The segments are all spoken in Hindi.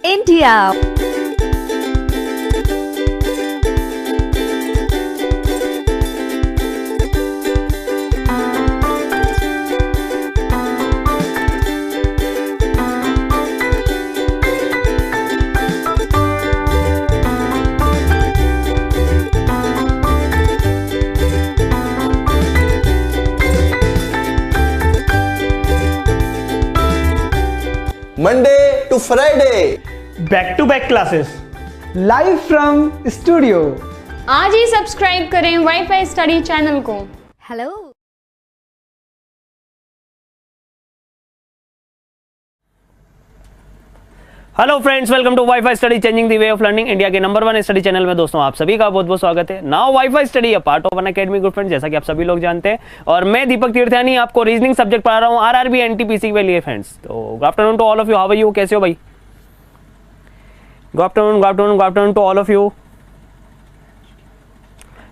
India. Monday to Friday back to back classes live from studio. आज ही सब्सक्राइब करें वाईफाई स्टडी चैनल को। Hello. Hello friends, welcome to wifi study changing the way of learning, India के नंबर 1 स्टडी चैनल में दोस्तों आप सभी का बहुत बहुत स्वागत है। Now wifi study a part of an academy group friends, जैसा कि आप सभी लोग जानते हैं, और मैं दीपक तीर्थयानी आपको रीजनिंग सब्जेक्ट पढ़ा रहा हूँ आरआरबी एनटीपीसी के लिए फ्रेंड्स। तो good afternoon to all of you, how are you, कैसे हो भाई? Good afternoon, good afternoon, good afternoon to all of you.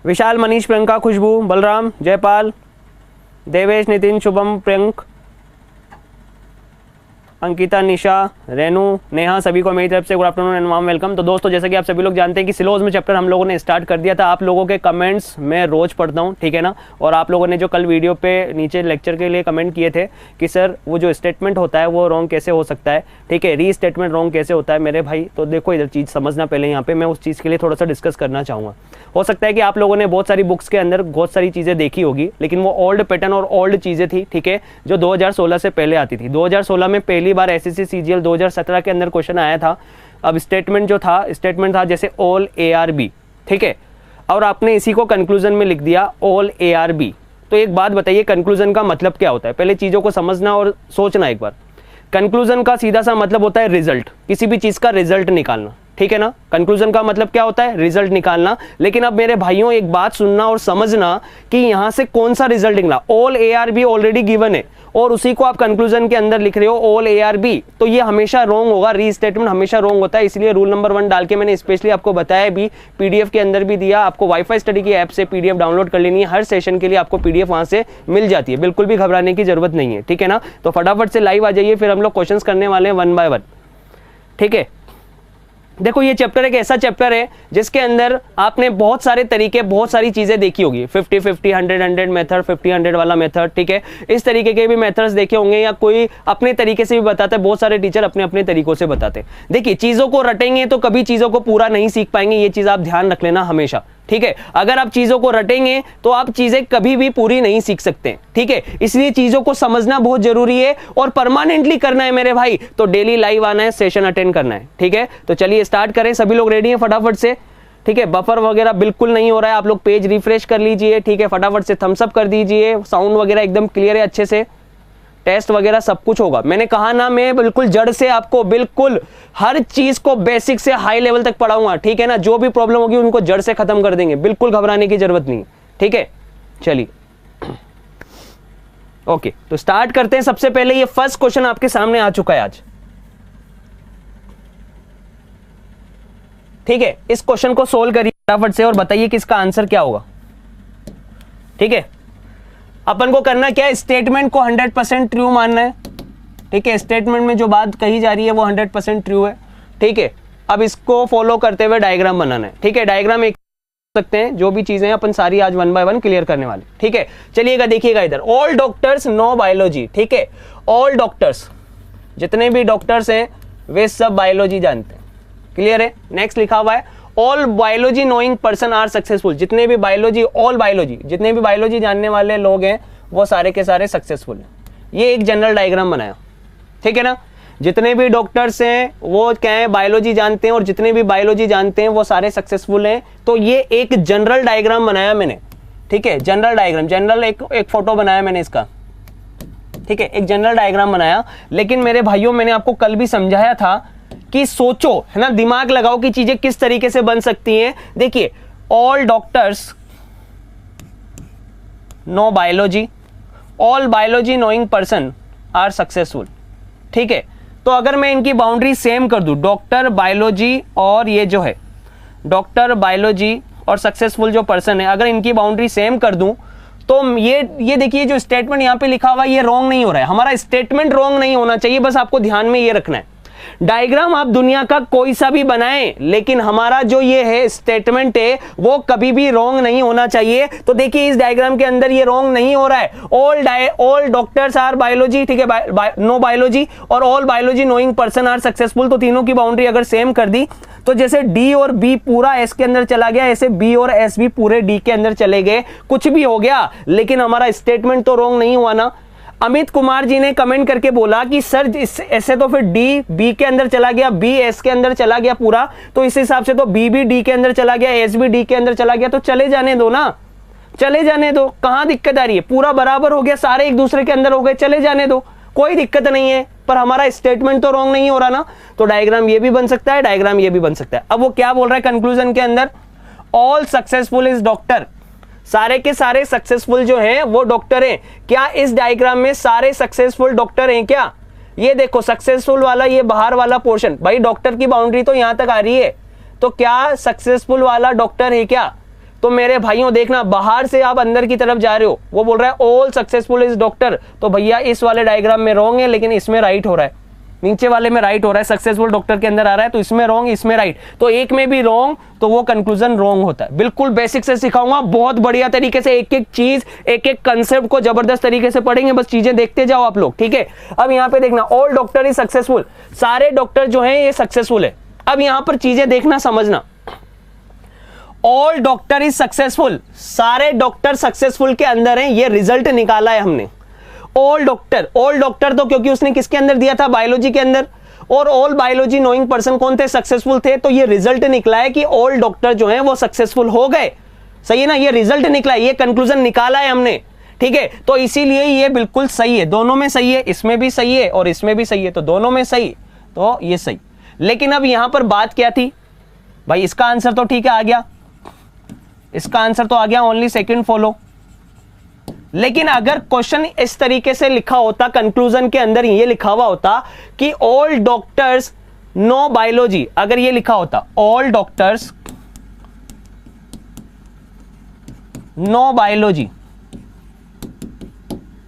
Vishal, Manish, Priyanka, Khushbu, Balram, Jaipal, Devesh, Nitin, Shubham, Priyank, Ankita, Nisha, Renu, Neha, सभी को मेरी तरफ से good afternoon and warm welcome. तो दोस्तों, जैसे कि आप सभी लोग जानते हैं कि सिलोज में चैप्टर हम लोगों ने स्टार्ट कर दिया था। आप लोगों के कमेंट्स मैं रोज पढ़ता हूं, ठीक है ना। और आप लोगों ने जो कल वीडियो पे नीचे लेक्चर के लिए कमेंट किए थे कि सर वो जो स्टेटमेंट होता है वो रॉन्ग कैसे हो सकता है, ठीक है, री स्टेटमेंट रॉन्ग कैसे होता है मेरे भाई। तो देखो इधर चीज़ समझना, पहले यहाँ पे मैं उस चीज़ के लिए थोड़ा सा डिस्कस करना चाहूँगा। हो सकता है कि आप लोगों ने बहुत सारी बुक्स के अंदर बहुत सारी चीज़ें देखी होगी, लेकिन वो ओल्ड पैटर्न और ओल्ड चीज़ें थी, ठीक है, जो 2016 से पहले आती थी। 2016 में पहली बार एसएससी सीजीएल 2017 के अंदर क्वेश्चन आया था। अब स्टेटमेंट जो था, स्टेटमेंट था जैसे ऑल ARB, ठीक है, और आपने इसी को कंक्लूजन में लिख दिया ऑल ARB। तो एक बात बताइए, कंक्लूजन का मतलब क्या होता है? पहले चीज़ों को समझना और सोचना एक बार। कंक्लूजन का सीधा सा मतलब होता है रिजल्ट, किसी भी चीज़ का रिजल्ट निकालना, ठीक है ना। कंक्लूजन का मतलब क्या होता है? रिजल्ट निकालना। लेकिन अब मेरे भाइयों एक बात सुनना और समझना कि यहां से कौन सा रिजल्ट निकला। ऑल ARB ऑलरेडी गिवन है और उसी को आप कंक्लूजन के अंदर लिख रहे हो ऑल ARB, तो ये हमेशा रॉन्ग होगा, रीस्टेटमेंट हमेशा रॉन्ग होता है। इसलिए रूल नंबर 1 डाल के मैंने स्पेशली आपको बताया भी, PDF के अंदर भी दिया। आपको वाईफाई स्टडी की ऐप से PDF डाउनलोड कर लेनी है, हर सेशन के लिए आपको PDF वहां से मिल जाती है, बिल्कुल भी घबराने की जरूरत नहीं है, ठीक है ना। तो फटाफट से लाइव आ जाइए, फिर हम लोग क्वेश्चन करने वाले हैं 1 बाय 1, ठीक है। देखो ये चैप्टर एक ऐसा चैप्टर है जिसके अंदर आपने बहुत सारे तरीके, बहुत सारी चीजें देखी होगी। 50-50, 100-100 मेथड, 50-100 वाला मेथड, ठीक है, इस तरीके के भी मेथड्स देखे होंगे, या कोई अपने तरीके से भी बताता है। बहुत सारे टीचर अपने अपने तरीकों से बताते हैं। देखिए, चीजों को रटेंगे तो कभी चीजों को पूरा नहीं सीख पाएंगे, ये चीज आप ध्यान रख लेना हमेशा, ठीक है। अगर आप चीजों को रटेंगे तो आप चीजें कभी भी पूरी नहीं सीख सकते, ठीक है। इसलिए चीजों को समझना बहुत जरूरी है और परमानेंटली करना है मेरे भाई। तो डेली लाइव आना है, सेशन अटेंड करना है, ठीक है। तो चलिए स्टार्ट करें। सभी लोग रेडी हैं फटाफट से, ठीक है। बफर वगैरह बिल्कुल नहीं हो रहा है, आप लोग पेज रिफ्रेश कर लीजिए, ठीक है। फटाफट से थम्स अप कर दीजिए, साउंड वगैरह एकदम क्लियर है, अच्छे से टेस्ट वगैरह सब कुछ होगा। मैंने कहा ना, मैं बिल्कुल जड़ से आपको बिल्कुल हर चीज को बेसिक से हाई लेवल तक पढ़ाऊंगा, ठीक है ना। जो भी प्रॉब्लम होगी उनको जड़ से खत्म कर देंगे, बिल्कुल घबराने की जरूरत नहीं, ठीक है। चलिए ओके, तो स्टार्ट करते हैं। सबसे पहले ये फर्स्ट क्वेश्चन आपके सामने आ चुका है आज, ठीक है। इस क्वेश्चन को सोल्व करिए फटाफट से और बताइए कि इसका आंसर क्या होगा, ठीक है। अपन को करना क्या है, स्टेटमेंट को 100% ट्रू मानना है, ठीक है। स्टेटमेंट में जो बात कही जा रही है वो 100% ट्रू है, ठीक है। अब इसको फॉलो करते हुए डायग्राम बनाना है, ठीक है। डायग्राम एक सकते हैं, जो भी चीजें अपन सारी आज 1 बाय 1 क्लियर करने वाले, ठीक है। चलिएगा, देखिएगा इधर, ऑल डॉक्टर्स नो बायोलॉजी, ठीक है। ऑल डॉक्टर्स, जितने भी डॉक्टर्स हैं वे सब बायोलॉजी जानते हैं, क्लियर है। नेक्स्ट लिखा हुआ है all biology knowing person are successful. जितने भी बायोलॉजी, ऑल बायोलॉजी, जितने भी बायोलॉजी जानने वाले लोग हैं वो सारे के सारे सक्सेसफुल हैं। ये एक जनरल डायग्राम बनाया, ठीक है ना। जितने भी डॉक्टर्स हैं वो क्या है, बायोलॉजी जानते हैं, और जितने भी बायोलॉजी जानते हैं वो सारे सक्सेसफुल हैं। तो ये एक जनरल डायग्राम बनाया मैंने, ठीक है। जनरल डायग्राम, जनरल एक फोटो बनाया मैंने इसका, ठीक है, एक जनरल डायग्राम बनाया। लेकिन मेरे भाइयों, मैंने आपको कल भी समझाया था कि सोचो, है ना, दिमाग लगाओ कि चीजें किस तरीके से बन सकती हैं। देखिए, all doctors know biology, all biology knowing person are successful, ठीक है। तो अगर मैं इनकी बाउंड्री सेम कर दूं, डॉक्टर, बायोलॉजी और ये जो है डॉक्टर, बायोलॉजी और सक्सेसफुल जो पर्सन है, अगर इनकी बाउंड्री सेम कर दूं तो ये देखिए, जो स्टेटमेंट यहां पे लिखा हुआ है ये रॉन्ग नहीं हो रहा है। हमारा स्टेटमेंट रॉन्ग नहीं होना चाहिए, बस आपको ध्यान में ये रखना है। डायग्राम आप दुनिया का कोई सा भी बनाएं, लेकिन हमारा जो ये है स्टेटमेंट है वो कभी भी रॉन्ग नहीं होना चाहिए। तो देखिए इस डायग्राम के अंदर ये रॉन्ग नहीं हो रहा है। ऑल डॉक्टर्स आर बायोलॉजी, ठीक है, नो बायोलॉजी और all biology knowing person are successful. तो तीनों की बाउंड्री अगर सेम कर दी तो जैसे डी और बी पूरा एस के अंदर चला गया, ऐसे बी और एस भी पूरे डी के अंदर चले गए। कुछ भी हो गया लेकिन हमारा स्टेटमेंट तो रॉन्ग नहीं हुआ ना। अमित कुमार जी ने कमेंट करके बोला कि सर ऐसे तो फिर डी बी के अंदर चला गया, बी एस के अंदर चला गया पूरा, तो इस हिसाब से तो बी भी डी के अंदर चला गया, एस भी डी के अंदर चला गया, तो चले जाने दो ना, चले जाने दो, कहां दिक्कत आ रही है? पूरा बराबर हो गया, सारे एक दूसरे के अंदर हो गए, चले जाने दो, कोई दिक्कत नहीं है। पर हमारा स्टेटमेंट तो रॉन्ग नहीं हो रहा ना। तो डायग्राम ये भी बन सकता है, डायग्राम ये भी बन सकता है। अब वो क्या बोल रहा है कंक्लूजन के अंदर? ऑल सक्सेसफुल इज डॉक्टर, सारे के सारे सक्सेसफुल जो हैं वो डॉक्टर हैं। क्या इस डायग्राम में सारे सक्सेसफुल डॉक्टर हैं क्या? ये देखो सक्सेसफुल वाला, ये बाहर वाला पोर्शन, भाई डॉक्टर की बाउंड्री तो यहां तक आ रही है, तो क्या सक्सेसफुल वाला डॉक्टर है क्या? तो मेरे भाइयों देखना, बाहर से आप अंदर की तरफ जा रहे हो, वो बोल रहा है ऑल सक्सेसफुल इज डॉक्टर, तो भैया इस वाले डायग्राम में रॉन्ग है लेकिन इसमें राइट हो रहा है, नीचे वाले में राइट हो रहा है, सक्सेसफुल डॉक्टर के अंदर आ रहा है, तो इसमें रॉन्ग इसमें राइट, तो एक में भी रॉन्ग, तो वो कंक्लूजन रॉन्ग होता है। बिल्कुल बेसिक से सिखाऊंगा, बहुत बढ़िया तरीके से, एक एक चीज एक एक कंसेप्ट को जबरदस्त तरीके से पढ़ेंगे, बस चीजें देखते जाओ आप लोग, ठीक है। अब यहाँ पे देखना, ऑल डॉक्टर इज सक्सेसफुल, सारे डॉक्टर जो है ये सक्सेसफुल है। अब यहां पर चीजें देखना, समझना, ऑल डॉक्टर इज सक्सेसफुल, सारे डॉक्टर सक्सेसफुल के अंदर हैं, ये रिजल्ट निकाला है हमने। ऑल डॉक्टर तो क्योंकि उसने किसके अंदर दिया था? बायोलॉजी के अंदर, और ऑल बायोलॉजी नोइंग पर्सन कौन थे? सक्सेसफुल थे, तो ये रिजल्ट निकला है कि ऑल डॉक्टर जो हैं वो सक्सेसफुल हो गए, सही है ना, ये रिजल्ट निकला है, ये कंक्लूजन निकाला है हमने, ठीक है। तो इसीलिए ये बिल्कुल सही है, दोनों में सही है, इसमें भी सही है और इसमें भी सही है, तो दोनों में सही, तो ये सही। लेकिन अब यहां पर बात क्या थी भाई? इसका आंसर तो ठीक है आ गया, इसका आंसर तो आ गया ओनली सेकंड फॉलो। लेकिन अगर क्वेश्चन इस तरीके से लिखा होता, कंक्लूजन के अंदर ये लिखा हुआ होता कि ऑल डॉक्टर्स नो बायोलॉजी, अगर ये लिखा होता ऑल डॉक्टर्स नो बायोलॉजी,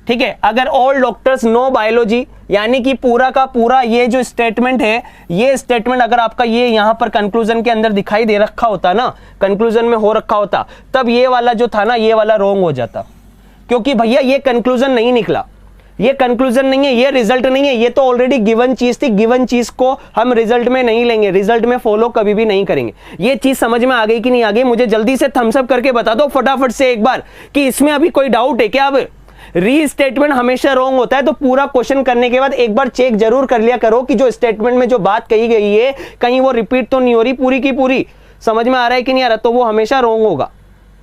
ठीक है, अगर ऑल डॉक्टर्स नो बायोलॉजी, यानी कि पूरा का पूरा ये जो स्टेटमेंट है, ये स्टेटमेंट अगर आपका ये यहां पर कंक्लूजन के अंदर दिखाई दे रखा होता ना, कंक्लूजन में हो रखा होता, तब ये वाला जो था ना, ये वाला रॉन्ग हो जाता, क्योंकि भैया ये कंक्लूजन नहीं निकला, ये कंक्लूजन नहीं है, ये रिजल्ट नहीं है, ये तो ऑलरेडी गिवन चीज थी, गिवन चीज को हम रिजल्ट में नहीं लेंगे, रिजल्ट में फॉलो कभी भी नहीं करेंगे। ये चीज समझ में आ गई कि नहीं आ गई? मुझे जल्दी से थम्स अप करके बता दो फटाफट से एक बार कि इसमें अभी कोई डाउट है क्या? अब री स्टेटमेंट हमेशा रॉन्ग होता है, तो पूरा क्वेश्चन करने के बाद एक बार चेक जरूर कर लिया करो कि जो स्टेटमेंट में जो बात कही गई है कहीं वो रिपीट तो नहीं हो रही पूरी की पूरी, समझ में आ रहा है कि नहीं आ रहा? तो वो हमेशा रॉन्ग होगा।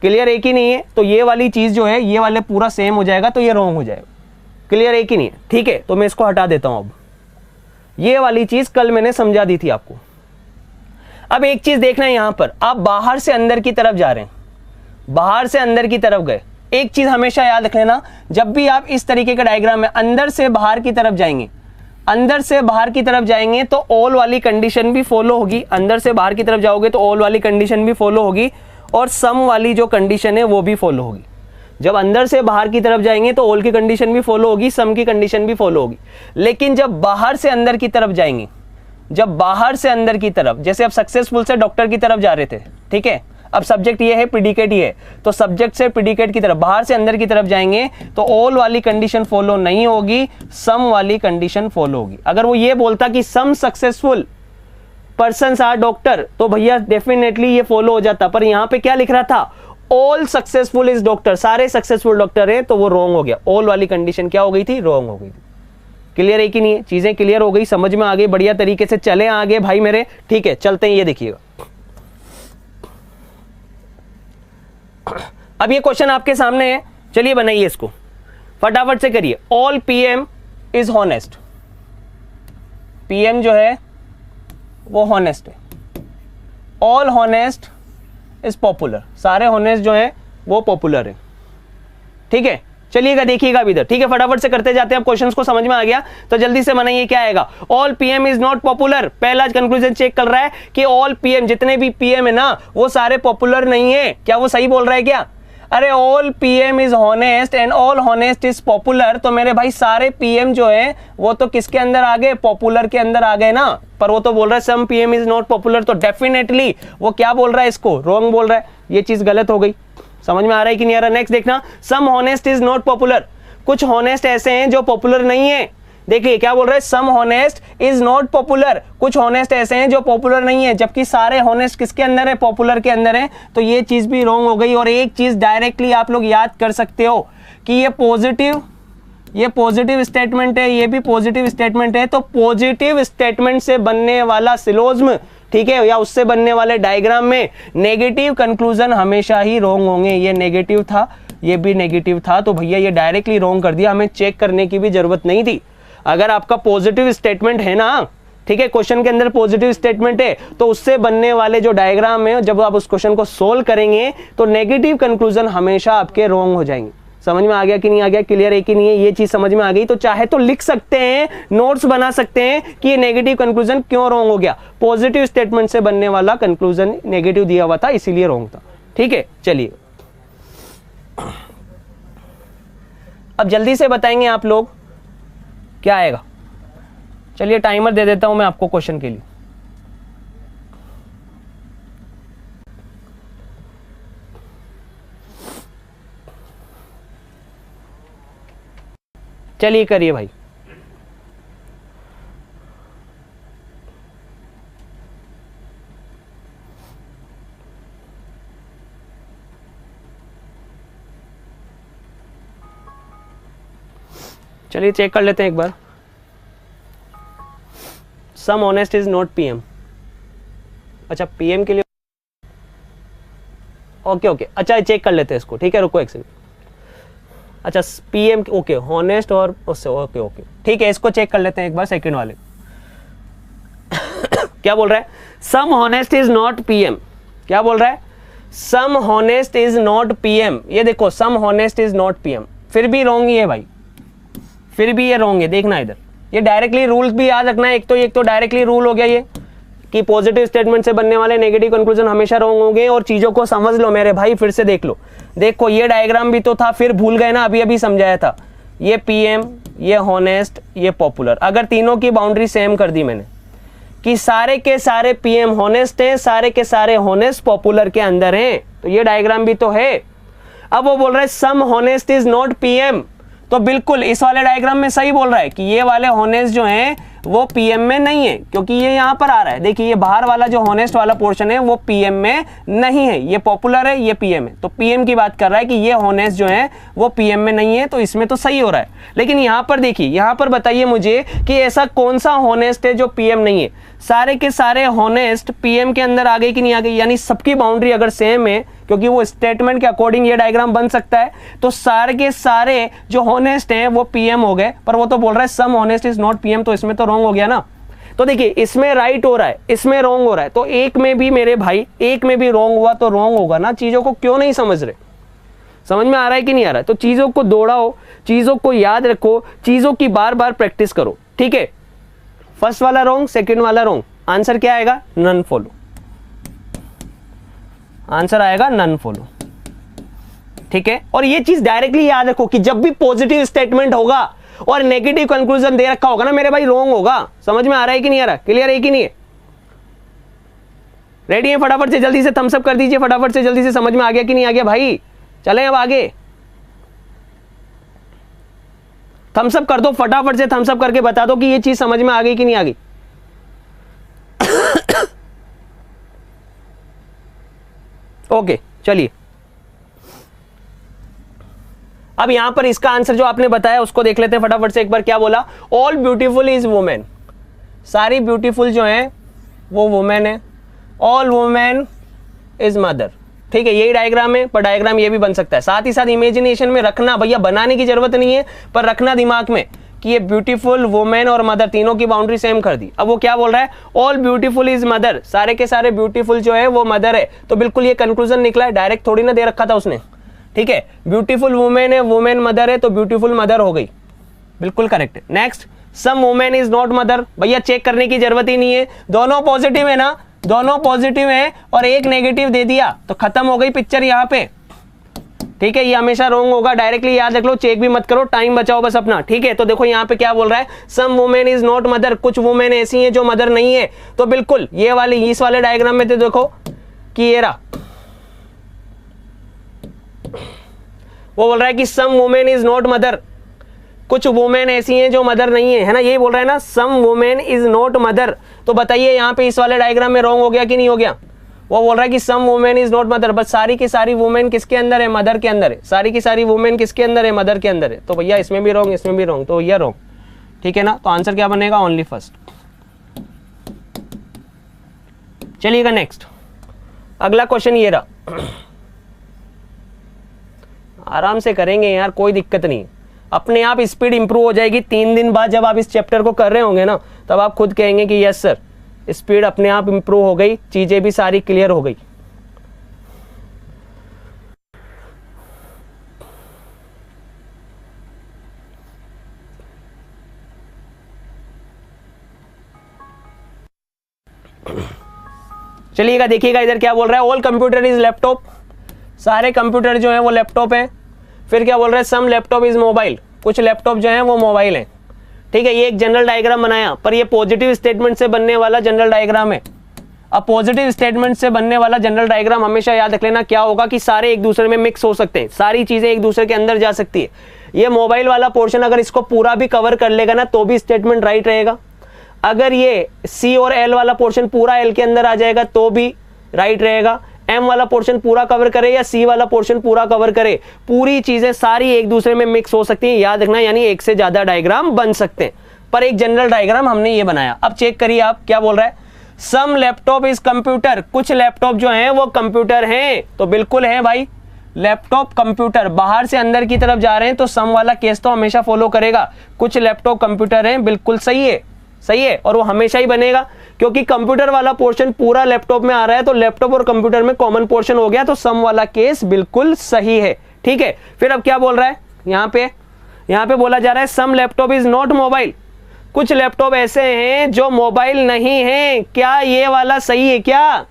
क्लियर है कि नहीं है? तो ये वाली चीज जो है, ये वाले पूरा सेम हो जाएगा, तो ये रॉन्ग हो जाएगा। क्लियर है कि नहीं है? ठीक है, तो मैं इसको हटा देता हूं। अब ये वाली चीज कल मैंने समझा दी थी आपको। अब एक चीज देखना है, यहां पर आप बाहर से अंदर की तरफ जा रहे हैं, बाहर से अंदर की तरफ गए। एक चीज हमेशा याद रख लेना, जब भी आप इस तरीके का डायग्राम में अंदर से बाहर की तरफ जाएंगे, अंदर से बाहर की तरफ जाएंगे तो ऑल वाली कंडीशन भी फॉलो होगी, अंदर से बाहर की तरफ जाओगे तो ऑल वाली कंडीशन भी फॉलो होगी, और सम वाली जो कंडीशन है वो भी फॉलो होगी। जब अंदर से बाहर की तरफ जाएंगे तो ऑल की कंडीशन भी फॉलो होगी, सम की कंडीशन भी फॉलो होगी। लेकिन जब बाहर से अंदर की तरफ जाएंगे, जब बाहर से अंदर की तरफ, जैसे आप सक्सेसफुल से डॉक्टर की तरफ जा रहे थे, ठीक है, अब सब्जेक्ट ये है, प्रेडिकेट ये है, तो सब्जेक्ट से प्रेडिकेट की तरफ, बाहर से अंदर की तरफ जाएंगे तो ऑल वाली कंडीशन फॉलो नहीं होगी, सम वाली कंडीशन फॉलो होगी। अगर वो ये बोलता कि सम सक्सेसफुल पर्सन्स आर डॉक्टर, तो भैया डेफिनेटली ये फॉलो हो जाता, पर यहां पे क्या लिख रहा था? ऑल सक्सेसफुल इज डॉक्टर, सारे सक्सेसफुल डॉक्टर है, तो वो रॉन्ग हो गया। ऑल वाली कंडीशन क्या हो गई थी? रॉन्ग हो गई थी। क्लियर है कि नहीं है? चीजें क्लियर हो गई, समझ में आ गई, बढ़िया तरीके से चले आगे भाई मेरे, ठीक है, चलते हैं। ये देखिएगा, अब ये क्वेश्चन आपके सामने है, चलिए बनाइए इसको, फटाफट से करिए। All PM is honest, PM जो है वो हॉनेस्ट है। ऑल हॉनेस्ट इज पॉपुलर, सारे हॉनेस्ट जो है वो पॉपुलर है, ठीक है। चलिएगा देखिएगा अभी इधर, ठीक है, फटाफट से करते जाते हैं। अब क्वेश्चंस को समझ में आ गया तो जल्दी से बनाइए, क्या आएगा? All PM is not popular, पहला कंक्लूजन चेक कर रहा है कि ऑल पीएम, जितने भी पीएम है ना वो सारे पॉपुलर नहीं है। क्या वो सही बोल रहा है क्या? अरे all PM is honest and all honest is popular, तो मेरे भाई सारे पीएम जो है वो तो किसके अंदर आ गए, पॉपुलर के अंदर आ गए ना। पर वो तो बोल रहा है सम पीएम इज नॉट पॉपुलर, तो डेफिनेटली वो क्या बोल रहा है, इसको रॉन्ग बोल रहा है। ये चीज गलत हो गई। समझ में आ रहा है कि नहीं आ रहा? नेक्स्ट देखना, सम हॉनेस्ट इज नॉट पॉपुलर, कुछ हॉनेस्ट ऐसे हैं जो पॉपुलर नहीं है। देखिए क्या बोल रहा है, सम हॉनेस्ट इज नॉट पॉपुलर, कुछ हॉनेस्ट ऐसे हैं जो पॉपुलर नहीं है, जबकि सारे हॉनेस्ट किसके अंदर है, पॉपुलर के अंदर है। तो ये चीज भी रॉन्ग हो गई। और एक चीज डायरेक्टली आप लोग याद कर सकते हो कि ये पॉजिटिव स्टेटमेंट है, ये भी पॉजिटिव स्टेटमेंट है। तो पॉजिटिव स्टेटमेंट से बनने वाला सिलोज्म, ठीक है, या उससे बनने वाले डायग्राम में नेगेटिव कंक्लूजन हमेशा ही रॉन्ग होंगे। ये नेगेटिव था, ये भी नेगेटिव था, तो भैया ये डायरेक्टली रॉन्ग कर दिया, हमें चेक करने की भी जरूरत नहीं थी। अगर आपका पॉजिटिव स्टेटमेंट है ना, ठीक है, क्वेश्चन के अंदर पॉजिटिव स्टेटमेंट है, तो उससे बनने वाले जो डायग्राम है, जब आप उस क्वेश्चन को सोल्व करेंगे तो नेगेटिव कंक्लूजन हमेशा आपके रॉन्ग हो जाएंगे। समझ में आ गया कि नहीं आ गया? क्लियर है कि नहीं है? ये चीज समझ में आ गई तो चाहे तो लिख सकते हैं, नोट्स बना सकते हैं कि ये नेगेटिव कंक्लूजन क्यों रॉन्ग हो गया। पॉजिटिव स्टेटमेंट से बनने वाला कंक्लूजन नेगेटिव दिया हुआ था, इसीलिए रॉन्ग था। ठीक है, चलिए अब जल्दी से बताएंगे आप लोग क्या आएगा। चलिए टाइमर दे देता हूं मैं आपको क्वेश्चन के लिए। चलिए करिए भाई। चलिए चेक कर लेते हैं एक बार। सम ऑनेस्ट इज नॉट पीएम। अच्छा पीएम के लिए ओके ओके, अच्छा चेक कर लेते हैं इसको। ठीक है, रुको एक सेकंड। अच्छा पीएम ओके, हॉनेस्ट और उससे ओके ओके, ठीक है, इसको चेक कर लेते हैं एक बार सेकंड वाले। क्या बोल रहा है, सम हॉनेस्ट इज नॉट पीएम। क्या बोल रहा है, सम हॉनेस्ट इज नॉट पीएम। ये देखो सम हॉनेस्ट इज नॉट पीएम, फिर भी रॉन्ग ही है भाई, फिर भी ये रॉन्ग है। देखना इधर, ये डायरेक्टली रूल्स भी याद रखना है। एक तो डायरेक्टली रूल हो गया ये कि पॉजिटिव स्टेटमेंट से बनने वाले नेगेटिव कंक्लूजन हमेशा रॉन्ग होंगे। और चीजों को समझ लो मेरे भाई, फिर से देख लो। देखो ये डायग्राम भी तो था, फिर भूल गए ना, अभी अभी समझाया था। ये पीएम, ये हॉनेस्ट, ये पॉपुलर। अगर तीनों की बाउंड्री सेम कर दी मैंने कि सारे के सारे पीएम हॉनेस्ट हैं, सारे के सारे हॉनेस्ट पॉपुलर के अंदर हैं, तो ये डायग्राम भी तो है। अब वो बोल रहा है सम हॉनेस्ट इज नॉट पीएम, तो बिल्कुल इस वाले डायग्राम में सही बोल रहा है कि ये वाले हॉनेस्ट जो हैं वो पीएम में नहीं है, क्योंकि ये यहां पर आ रहा है। देखिए ये बाहर वाला जो हॉनेस्ट वाला पोर्शन है वो पीएम में नहीं है, ये पॉपुलर है, ये पीएम है। तो पीएम की बात कर रहा है कि ये हॉनेस्ट जो है वो पीएम में नहीं है, तो इसमें तो सही हो रहा है। लेकिन यहां पर देखिए, यहां पर बताइए मुझे कि ऐसा कौन सा हॉनेस्ट है जो पीएम नहीं है। सारे के सारे हॉनेस्ट पीएम के अंदर आ गए कि नहीं आ गई, यानी सबकी बाउंड्री अगर सेम है, क्योंकि वो स्टेटमेंट के अकॉर्डिंग ये डायग्राम बन सकता है, तो सारे के सारे जो हॉनेस्ट हैं वो पीएम हो गए। पर वो तो बोल रहा है सम हॉनेस्ट इज नॉट पीएम, तो इसमें तो रॉन्ग हो गया ना। तो देखिए इसमें राइट हो रहा है, इसमें रॉन्ग हो रहा है, तो एक में भी मेरे भाई, एक में भी रॉन्ग हुआ तो रॉन्ग होगा ना। चीजों को क्यों नहीं समझ रहे? समझ में आ रहा है कि नहीं आ रहा है? तो चीजों को दौड़ाओ, चीजों को याद रखो, चीजों की बार बार प्रैक्टिस करो। ठीक है, फर्स्ट वाला रॉन्ग, सेकंड वाला रॉन्ग, आंसर क्या आएगा, नन फॉलो। आंसर आएगा नन फॉलो। ठीक है, और ये चीज डायरेक्टली याद रखो कि जब भी पॉजिटिव स्टेटमेंट होगा और नेगेटिव कंक्लूजन दे रखा होगा ना मेरे भाई, रॉन्ग होगा। समझ में आ रहा है कि नहीं आ रहा? क्लियर है कि नहीं है? रेडी है? फटाफट से जल्दी से थम्स अप कर दीजिए, फटाफट से जल्दी से। समझ में आ गया कि नहीं आ गया भाई? चलें अब आगे, थम्स अप कर दो, फटाफट से थम्स अप करके बता दो कि ये चीज समझ में आ गई कि नहीं आ गई। ओके चलिए, अब यहां पर इसका आंसर जो आपने बताया उसको देख लेते हैं फटाफट से एक बार। क्या बोला, ऑल ब्यूटीफुल इज वुमेन। सारी ब्यूटीफुल जो है वो वुमेन है। All women is mother. ठीक है, यही डायग्राम है, पर डायग्राम ये भी बन सकता है। साथ ही साथ इमेजिनेशन में रखना, भैया बनाने की जरूरत नहीं है, पर रखना दिमाग में कि ये ब्यूटीफुल, वुमेन और मदर तीनों की बाउंड्री सेम कर दी। अब वो क्या बोल रहा है, ऑल ब्यूटीफुल इज मदर। सारे के सारे ब्यूटीफुल जो है वो मदर है, तो बिल्कुल ये कंक्लूजन निकला है, डायरेक्ट थोड़ी ना दे रखा था उसने। ठीक है, ब्यूटीफुल वुमेन है, वुमेन मदर है, तो ब्यूटीफुल मदर हो गई, बिल्कुल करेक्ट है। Next, some women is not mother. भैया चेक करने की जरूरत ही नहीं है, दोनों पॉजिटिव है ना, दोनों पॉजिटिव है और एक नेगेटिव दे दिया तो खत्म हो गई पिक्चर। यहां पे ठीक है, ये हमेशा रॉन्ग होगा, डायरेक्टली याद रख लो, चेक भी मत करो, टाइम बचाओ बस अपना। ठीक है, तो देखो यहाँ पे क्या बोल रहा है, some women is not mother, कुछ वुमेन ऐसी हैं जो मदर नहीं है। तो बिल्कुल ये वाली इस वाले डायग्राम में तो देखो कि ये रहा, वो बोल रहा है कि some women is not mother, कुछ वुमेन ऐसी हैं जो मदर नहीं है, है ना, यही बोल रहा है ना, some women is not mother. तो बताइए यहाँ पे इस वाले डायग्राम में रॉन्ग हो गया कि नहीं हो गया? वो बोल रहा है कि some women is not mother, बस सारी की सारी वुमेन किसके अंदर है? मदर के अंदर है। सारी की सारी वुमेन किसके अंदर है? मदर के अंदर है। तो भैया इसमें भी रॉन्ग, इसमें भी रॉन्ग, तो भैया रॉन्ग। ठीक है ना, तो आंसर क्या बनेगा? Only first. चलिएगा नेक्स्ट, अगला क्वेश्चन ये रहा, आराम से करेंगे यार, कोई दिक्कत नहीं, अपने आप स्पीड इंप्रूव हो जाएगी। 3 दिन बाद जब आप इस चैप्टर को कर रहे होंगे ना, तब आप खुद कहेंगे कि यस सर, स्पीड अपने आप इंप्रूव हो गई, चीजें भी सारी क्लियर हो गई। चलिएगा देखिएगा इधर क्या बोल रहा है, ऑल कंप्यूटर इज लैपटॉप, सारे कंप्यूटर जो है वो लैपटॉप है। फिर क्या बोल रहा है, सम लैपटॉप इज मोबाइल, कुछ लैपटॉप जो है वो मोबाइल है। ठीक है, ये एक जनरल डायग्राम बनाया, पर ये पॉजिटिव स्टेटमेंट से बनने वाला जनरल डायग्राम है। अब पॉजिटिव स्टेटमेंट से बनने वाला जनरल डायग्राम हमेशा याद रख लेना क्या होगा कि सारे एक दूसरे में मिक्स हो सकते हैं, सारी चीजें एक दूसरे के अंदर जा सकती है। ये मोबाइल वाला पोर्शन अगर इसको पूरा भी कवर कर लेगा ना तो भी स्टेटमेंट राइट रहेगा। अगर ये सी और एल वाला पोर्शन पूरा एल के अंदर आ जाएगा तो भी राइट रहेगा। एम वाला पोर्शन पूरा कवर करे या सी वाला पोर्शन पूरा कवर करे, पूरी चीजें सारी एक दूसरे में मिक्स हो सकती हैं, याद रखना। यानी एक से ज्यादा डायग्राम बन सकते हैं, पर एक जनरल डायग्राम हमने ये बनाया। अब चेक करिए आप क्या बोल रहा है, सम लैपटॉप इज कंप्यूटर, कुछ लैपटॉप जो हैं वो कंप्यूटर हैं। तो बिल्कुल है भाई, लैपटॉप कंप्यूटर, बाहर से अंदर की तरफ जा रहे हैं तो सम वाला केस तो हमेशा फॉलो करेगा। कुछ लैपटॉप कंप्यूटर हैं, बिल्कुल सही है, सही है, और वो हमेशा ही बनेगा क्योंकि कंप्यूटर वाला पोर्शन पूरा लैपटॉप में आ रहा है, तो लैपटॉप और कंप्यूटर में कॉमन पोर्शन हो गया, तो सम वाला केस बिल्कुल सही है। ठीक है, फिर अब क्या बोल रहा है, यहाँ पे बोला जा रहा है सम लैपटॉप इज नॉट मोबाइल, कुछ लैपटॉप ऐसे हैं जो मोबाइल नहीं है। क्या ये वाला सही है क्या?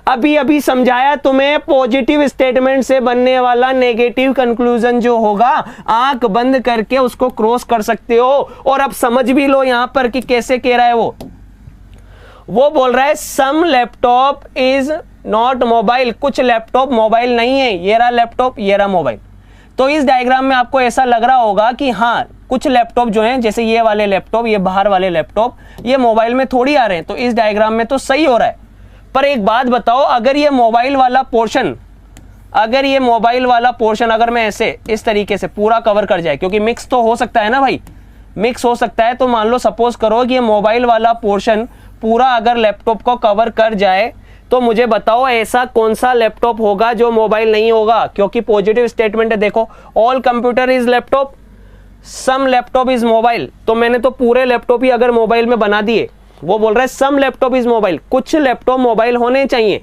अभी अभी समझाया तुम्हें, पॉजिटिव स्टेटमेंट से बनने वाला नेगेटिव कंक्लूजन जो होगा आंख बंद करके उसको क्रॉस कर सकते हो। और अब समझ भी लो यहां पर कि कैसे कह रहा है वो बोल रहा है सम लैपटॉप इज नॉट मोबाइल, कुछ लैपटॉप मोबाइल नहीं है। ये रहा लैपटॉप, ये रहा मोबाइल। तो इस डायग्राम में आपको ऐसा लग रहा होगा कि हाँ, कुछ लैपटॉप जो हैं, जैसे ये वाले लैपटॉप, ये बाहर वाले लैपटॉप, ये मोबाइल में थोड़ी आ रहे हैं, तो इस डायग्राम में तो सही हो रहा है। पर एक बात बताओ, अगर ये मोबाइल वाला पोर्शन अगर मैं ऐसे इस तरीके से पूरा कवर कर जाए, क्योंकि मिक्स तो हो सकता है ना भाई, मिक्स हो सकता है, तो मान लो सपोज करो कि ये मोबाइल वाला पोर्शन पूरा अगर लैपटॉप को कवर कर जाए, तो मुझे बताओ ऐसा कौन सा लैपटॉप होगा जो मोबाइल नहीं होगा, क्योंकि पॉजिटिव स्टेटमेंट है। देखो, all computer is laptop, some laptop is mobile, तो मैंने तो पूरे लैपटॉप ही अगर मोबाइल में बना दिए। वो बोल रहा है सम लैपटॉप इज मोबाइल, कुछ लैपटॉप मोबाइल होने चाहिए,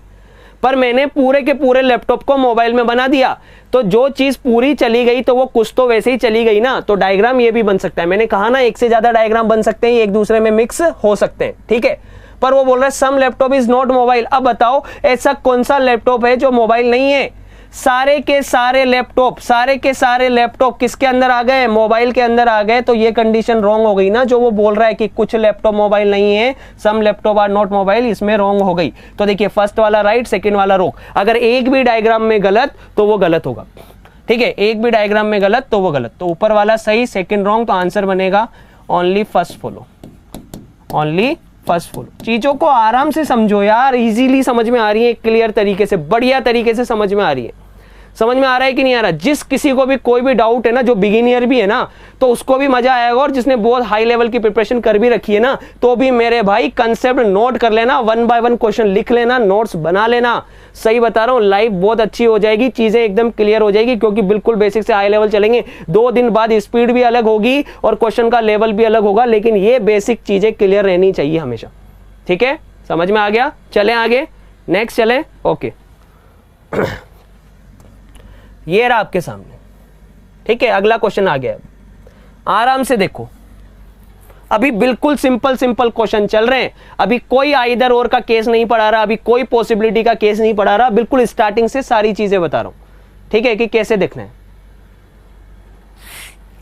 पर मैंने पूरे के पूरे लैपटॉप को मोबाइल में बना दिया, तो जो चीज पूरी चली गई तो वो कुछ तो वैसे ही चली गई ना। तो डायग्राम ये भी बन सकता है, मैंने कहा ना एक से ज्यादा डायग्राम बन सकते हैं, एक दूसरे में मिक्स हो सकते हैं। ठीक है, पर वो बोल रहा है सम लैपटॉप इज नॉट मोबाइल। अब बताओ ऐसा कौन सा लैपटॉप है जो मोबाइल नहीं है? सारे के सारे लैपटॉप किसके अंदर आ गए? मोबाइल के अंदर आ गए। तो ये कंडीशन रॉन्ग हो गई ना, जो वो बोल रहा है कि कुछ लैपटॉप मोबाइल नहीं है, सम लैपटॉप आर नॉट मोबाइल, इसमें रॉन्ग हो गई। तो देखिए, फर्स्ट वाला राइट, सेकंड वाला रॉन्ग। अगर एक भी डायग्राम में गलत तो वो गलत होगा। ठीक है, एक भी डायग्राम में गलत तो वो गलत, तो ऊपर वाला सही, सेकंड रॉन्ग, तो आंसर बनेगा only first follow, only first follow. चीजों को आराम से समझो यार, इजीली समझ में आ रही है, क्लियर तरीके से, बढ़िया तरीके से समझ में आ रही है। समझ में आ रहा है कि नहीं आ रहा? जिस किसी को भी कोई भी डाउट है ना, जो बिगिनियर भी है ना, तो उसको भी मजा आएगा, और जिसने बहुत हाई लेवल की प्रिपरेशन कर भी रखी है ना, तो भी मेरे भाई कंसेप्ट नोट कर लेना, 1 बाय 1 क्वेश्चन लिख लेना, नोट्स बना लेना। सही बता रहा हूँ, लाइफ बहुत अच्छी हो जाएगी, चीजें एकदम क्लियर हो जाएगी, क्योंकि बिल्कुल बेसिक से हाई लेवल चलेंगे। 2 दिन बाद स्पीड भी अलग होगी और क्वेश्चन का लेवल भी अलग होगा, लेकिन ये बेसिक चीजें क्लियर रहनी चाहिए हमेशा। ठीक है, समझ में आ गया? चले आगे, नेक्स्ट चले। ओके, ये रहा आपके सामने। ठीक है, अगला क्वेश्चन आ गया, आराम से देखो। अभी बिल्कुल सिंपल क्वेश्चन चल रहे हैं, अभी कोई आइदर और का केस नहीं पढ़ा रहा, अभी कोई पॉसिबिलिटी का केस नहीं पढ़ा रहा, बिल्कुल स्टार्टिंग से सारी चीजें बता रहा हूं। ठीक है, कि कैसे देखना है।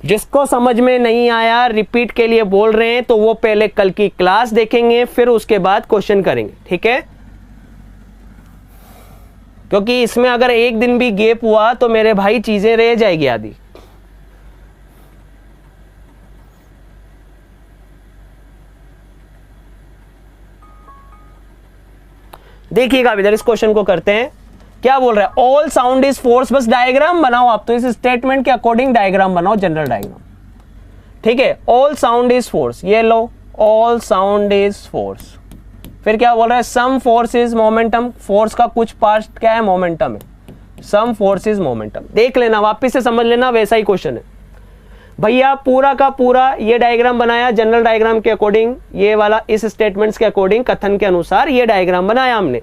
जिसको समझ में नहीं आया, रिपीट के लिए बोल रहे हैं, तो वो पहले कल की क्लास देखेंगे, फिर उसके बाद क्वेश्चन करेंगे, ठीक है। क्योंकि इसमें अगर एक दिन भी गैप हुआ तो मेरे भाई चीजें रह जाएगी आदि। देखिएगा इधर, इस क्वेश्चन को करते हैं। क्या बोल रहा है, ऑल साउंड इज फोर्स, बस डायग्राम बनाओ आप, तो इस स्टेटमेंट के अकॉर्डिंग डायग्राम बनाओ, जनरल डायग्राम, ठीक है। ऑल साउंड इज फोर्स, ये लो, ऑल साउंड इज फोर्स। फिर क्या बोल रहा है, some force is momentum, force का कुछ पार्ट क्या है, मोमेंटम है, सम फोर्स इज मोमेंटम। देख लेना, वापिस से समझ लेना, वैसा ही क्वेश्चन है भैया। पूरा का पूरा ये डायग्राम बनाया जनरल डायग्राम के अकॉर्डिंग, ये वाला इस स्टेटमेंट्स के अकॉर्डिंग, कथन के अनुसार ये डायग्राम बनाया हमने।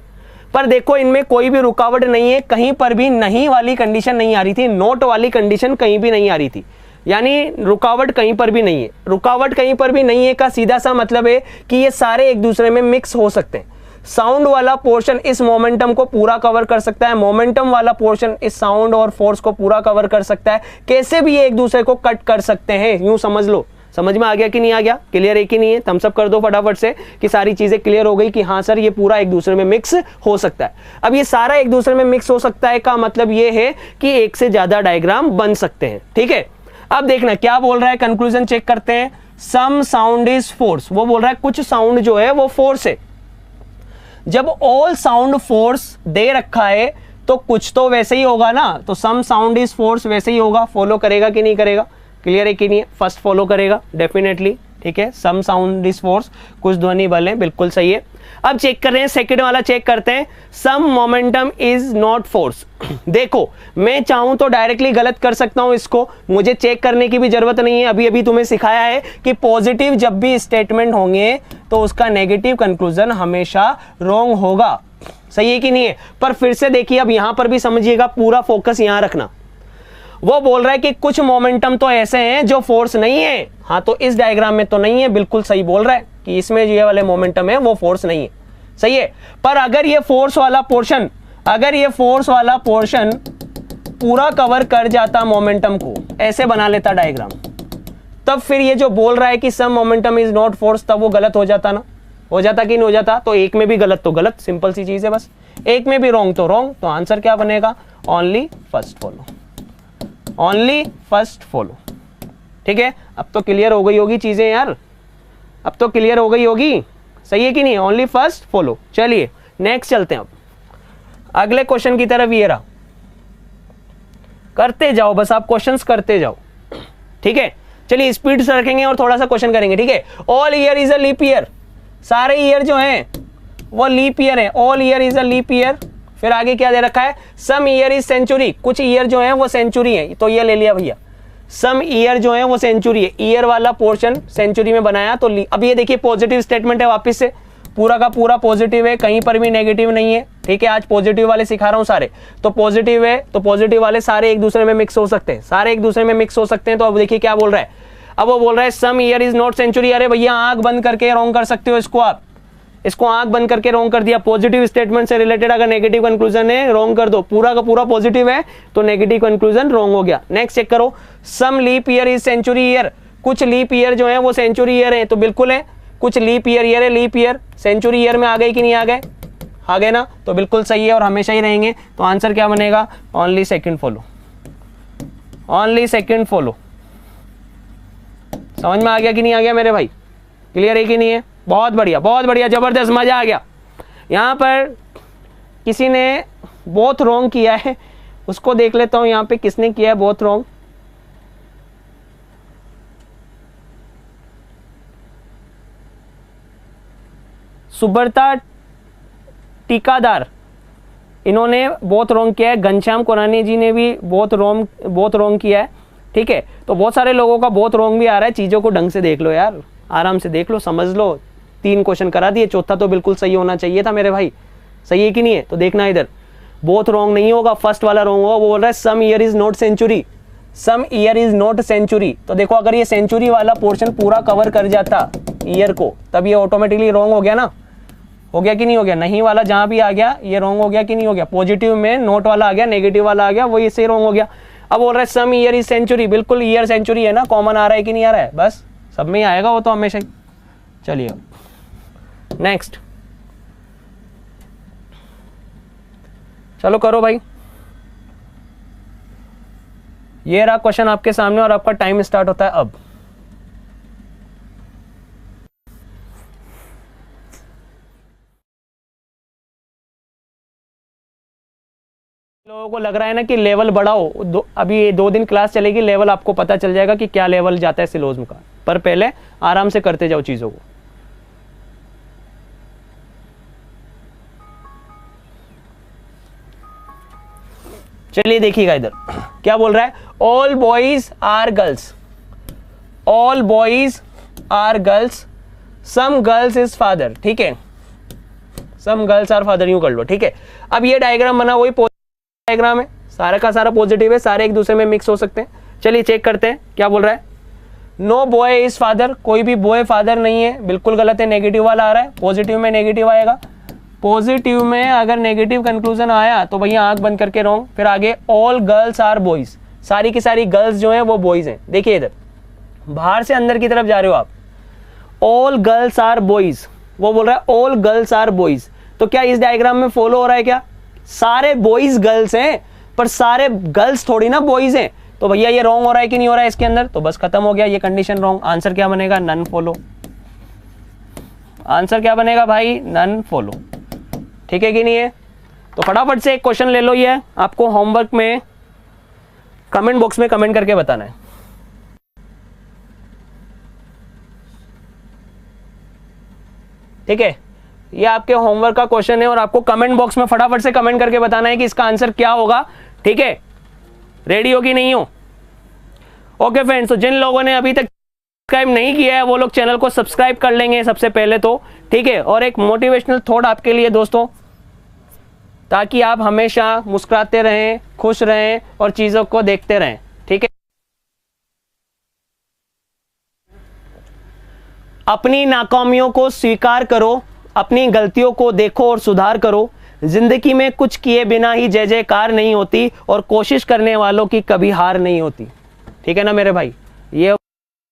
पर देखो इनमें कोई भी रुकावट नहीं है, कहीं पर भी नहीं वाली कंडीशन नहीं आ रही थी, नोट वाली कंडीशन कहीं भी नहीं आ रही थी, यानी रुकावट कहीं पर भी नहीं है। रुकावट कहीं पर भी नहीं है का सीधा सा मतलब है कि ये सारे एक दूसरे में मिक्स हो सकते हैं। साउंड वाला पोर्शन इस मोमेंटम को पूरा कवर कर सकता है, मोमेंटम वाला पोर्शन इस साउंड और फोर्स को पूरा कवर कर सकता है। कैसे भी ये एक दूसरे को कट कर सकते हैं, यूं समझ लो। समझ में आ गया कि नहीं आ गया, क्लियर है कि नहीं है? थम्स अप कर दो फटाफट से कि सारी चीजें क्लियर हो गई कि हाँ सर ये पूरा एक दूसरे में मिक्स हो सकता है। अब ये सारा एक दूसरे में मिक्स हो सकता है का मतलब ये है कि एक से ज्यादा डायग्राम बन सकते हैं, ठीक है। अब देखना क्या बोल रहा है, कंक्लूजन चेक करते हैं। सम साउंड इज फोर्स, वो बोल रहा है कुछ साउंड जो है वो फोर्स है। जब ऑल साउंड फोर्स दे रखा है तो कुछ तो वैसे ही होगा ना, तो सम साउंड इज फोर्स वैसे ही होगा। फॉलो करेगा कि नहीं करेगा, क्लियर है कि नहीं है? फर्स्ट फॉलो करेगा डेफिनेटली, ठीक है। सम साउंड इज फोर्स, कुछ ध्वनि बल है, बिल्कुल सही है। अब चेक कर रहे हैं, सेकंड वाला चेक करते हैं। सम मोमेंटम इज नॉट फोर्स। देखो मैं चाहूं तो डायरेक्टली गलत कर सकता हूं इसको, मुझे चेक करने की भी जरूरत नहीं है। अभी अभी तुम्हें सिखाया है कि पॉजिटिव जब भी स्टेटमेंट होंगे तो उसका नेगेटिव कंक्लूजन हमेशा रॉन्ग होगा, सही है कि नहीं है? पर फिर से देखिए, अब यहां पर भी समझिएगा, पूरा फोकस यहां रखना। वो बोल रहा है कि कुछ मोमेंटम तो ऐसे हैं जो फोर्स नहीं है। हाँ, तो इस डायग्राम में तो नहीं है, बिल्कुल सही बोल रहा है कि इसमें ये वाले मोमेंटम है वो फोर्स नहीं है, सही है। पर अगर ये फोर्स वाला पोर्शन, अगर ये फोर्स वाला पोर्शन पूरा कवर कर जाता मोमेंटम को, ऐसे बना लेता डायग्राम, तब फिर ये जो बोल रहा है कि सम मोमेंटम इज नॉट फोर्स, तब वो गलत हो जाता ना, हो जाता कि नहीं हो जाता? तो एक में भी गलत तो गलत, सिंपल सी चीज है बस। एक में भी रॉन्ग तो रॉन्ग, तो आंसर क्या बनेगा? Only first follow, only first follow, ठीक है। अब तो क्लियर हो गई होगी चीजें यार, अब तो क्लियर हो गई होगी, सही है कि नहीं? Only first follow. चलिए नेक्स्ट चलते हैं अब अगले क्वेश्चन की तरफ। ये रहा, करते जाओ बस, आप क्वेश्चंस करते जाओ, ठीक है। चलिए स्पीड से रखेंगे और थोड़ा सा क्वेश्चन करेंगे, ठीक है। All year is a leap year, सारे ईयर जो हैं वो लीप ईयर है। All year is a leap year. फिर आगे क्या दे रखा है? सम ईयर इज सेंचुरी, कुछ ईयर जो है वो सेंचुरी है, तो ये ले लिया भैया। सम ईयर जो है वो सेंचुरी है, ईयर वाला पोर्शन सेंचुरी में बनाया तो अब ये देखिए पॉजिटिव स्टेटमेंट है, वापस से पूरा का पूरा पॉजिटिव है, कहीं पर भी नेगेटिव नहीं है, ठीक है। आज पॉजिटिव वाले सिखा रहा हूं सारे, तो पॉजिटिव है, तो पॉजिटिव वाले सारे एक दूसरे में मिक्स हो सकते हैं, सारे एक दूसरे में मिक्स हो सकते हैं। तो अब देखिए क्या बोल रहा है, अब वो बोल रहा है some year is not century. अरे भैया आंख बंद करके रॉन्ग कर सकते हो इसको, आप इसको आंख बंद करके रॉन्ग कर दिया। पॉजिटिव स्टेटमेंट से रिलेटेड अगर नेगेटिव कंक्लूजन है रॉन्ग कर दो, पूरा का पूरा पॉजिटिव है तो नेगेटिव कंक्लूजन रॉन्ग हो गया। नेक्स्ट चेक करो, some leap year is century year, कुछ लीप ईयर जो है वो सेंचुरी ईयर है, तो बिल्कुल है, कुछ लीप ईयर है, लीप ईयर सेंचुरी ईयर में आ गए कि नहीं आ गए? आ गए ना, तो बिल्कुल सही है और हमेशा ही रहेंगे। तो आंसर क्या बनेगा? Only second follow, only second follow. समझ में आ गया कि नहीं आ गया मेरे भाई? क्लियर है कि नहीं है? बहुत बढ़िया, बहुत बढ़िया, जबरदस्त, मजा आ गया। यहाँ पर किसी ने बहुत रॉन्ग किया है, उसको देख लेता हूं यहाँ पे किसने किया है बहुत रॉन्ग। सुब्रता टीकादार, इन्होंने बहुत रॉन्ग किया है। घनश्याम कोरानी जी ने भी बहुत रॉन्ग किया है, ठीक है। तो बहुत सारे लोगों का बहुत रॉन्ग भी आ रहा है। चीजों को ढंग से देख लो यार, आराम से देख लो, समझ लो। 3 क्वेश्चन करा दिए, चौथा तो बिल्कुल सही होना चाहिए था मेरे भाई, सही है कि नहीं है? तो देखना इधर, बहुत रॉन्ग नहीं होगा, फर्स्ट वाला रॉन्ग होगा। वो बोल रहा है some year is not century, some year is not century. तो देखो अगर ये सेंचुरी वाला पोर्शन पूरा कवर कर जाता ईयर को, तब ये ऑटोमेटिकली रॉन्ग हो गया ना, हो गया कि नहीं हो गया? नहीं वाला जहां भी आ गया ये रॉन्ग हो गया कि नहीं हो गया? पॉजिटिव में नोट वाला आ गया, नेगेटिव वाला आ गया, वो इससे रॉन्ग हो गया। अब बोल रहा है सम ईयर इज सेंचुरी, बिल्कुल ईयर सेंचुरी है ना, कॉमन आ रहा है कि नहीं आ रहा है? बस सब में ही आएगा वो तो हमेशा ही। चलिए नेक्स्ट, चलो करो भाई। ये रहा क्वेश्चन आपके सामने और आपका टाइम स्टार्ट होता है अब। लोगों को लग रहा है ना कि लेवल बढ़ाओ, अभी ये 2 दिन क्लास चलेगी, लेवल आपको पता चल जाएगा कि क्या लेवल जाता है सिलोज्म का, पर पहले आराम से करते जाओ चीजों को। चलिए देखिएगा इधर क्या बोल रहा है, all boys are girls, all boys are girls, some girls is father, ठीक है, सम गर्ल्स आर फादर, यूं कर लो, ठीक है। अब ये डायग्राम बना, वही डायग्राम है, सारा का सारा पॉजिटिव है, सारे एक दूसरे में मिक्स हो सकते हैं। चलिए चेक करते हैं क्या बोल रहा है। नो बॉय इज फादर, कोई भी बॉय फादर नहीं है, बिल्कुल गलत है, नेगेटिव वाला आ रहा है। पॉजिटिव में नेगेटिव आएगा, पॉजिटिव में अगर नेगेटिव कंक्लूजन आया तो भैया आंख बंद करके रॉन्ग। फिर आगे ऑल गर्ल्स आर बॉयज, सारी की सारी गर्ल्स जो हैं वो बॉयज हैं। देखिए इधर बाहर से अंदर की तरफ जा रहे हो आप, ऑल गर्ल्स आर बॉयज, वो बोल रहा है ऑल गर्ल्स आर बॉयज। तो क्या इस डायग्राम में फॉलो हो रहा है क्या? सारे बॉयज गर्ल्स हैं पर सारे गर्ल्स थोड़ी ना बॉयज हैं, तो भैया ये रॉन्ग हो रहा है कि नहीं हो रहा है इसके अंदर? तो बस खत्म हो गया, ये कंडीशन रॉन्ग। आंसर क्या बनेगा? None follow. आंसर क्या बनेगा भाई? नन फॉलो, ठीक है कि नहीं है? तो फटाफट से एक क्वेश्चन ले लो, ये आपको होमवर्क में कमेंट बॉक्स में कमेंट करके बताना है। ठीक है, ये आपके होमवर्क का क्वेश्चन है और आपको कमेंट बॉक्स में फटाफट से कमेंट करके बताना है कि इसका आंसर क्या होगा। ठीक है, रेडी हो कि नहीं हो? ओके फ्रेंड्स, तो जिन लोगों ने अभी तक सब्सक्राइब नहीं किया है वो लोग चैनल को सब्सक्राइब कर लेंगे सबसे पहले तो, ठीक है। और एक मोटिवेशनल थॉट आपके लिए दोस्तों, ताकि आप हमेशा मुस्कुराते रहें, खुश रहें और चीजों को देखते रहें। ठीक है, अपनी नाकामियों को स्वीकार करो, अपनी गलतियों को देखो और सुधार करो। जिंदगी में कुछ किए बिना ही जय जयकार नहीं होती और कोशिश करने वालों की कभी हार नहीं होती। ठीक है ना मेरे भाई, ये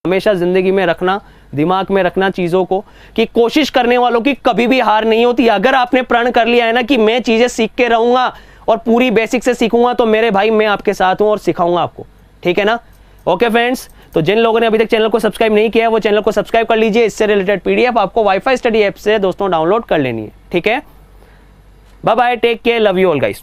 हमेशा जिंदगी में रखना, दिमाग में रखना चीजों को, कि कोशिश करने वालों की कभी भी हार नहीं होती। अगर आपने प्रण कर लिया है ना कि मैं चीजें सीख के रहूंगा और पूरी बेसिक से सीखूंगा, तो मेरे भाई मैं आपके साथ हूं और सिखाऊंगा आपको। ठीक है ना? ओके फ्रेंड्स, तो जिन लोगों ने अभी तक चैनल को सब्सक्राइब नहीं किया है वो चैनल को सब्सक्राइब कर लीजिए। इससे रिलेटेड पीडीएफ आपको वाईफाई स्टडी ऐप से दोस्तों डाउनलोड कर लेनी है। ठीक है, bye bye, take care, love you all guys.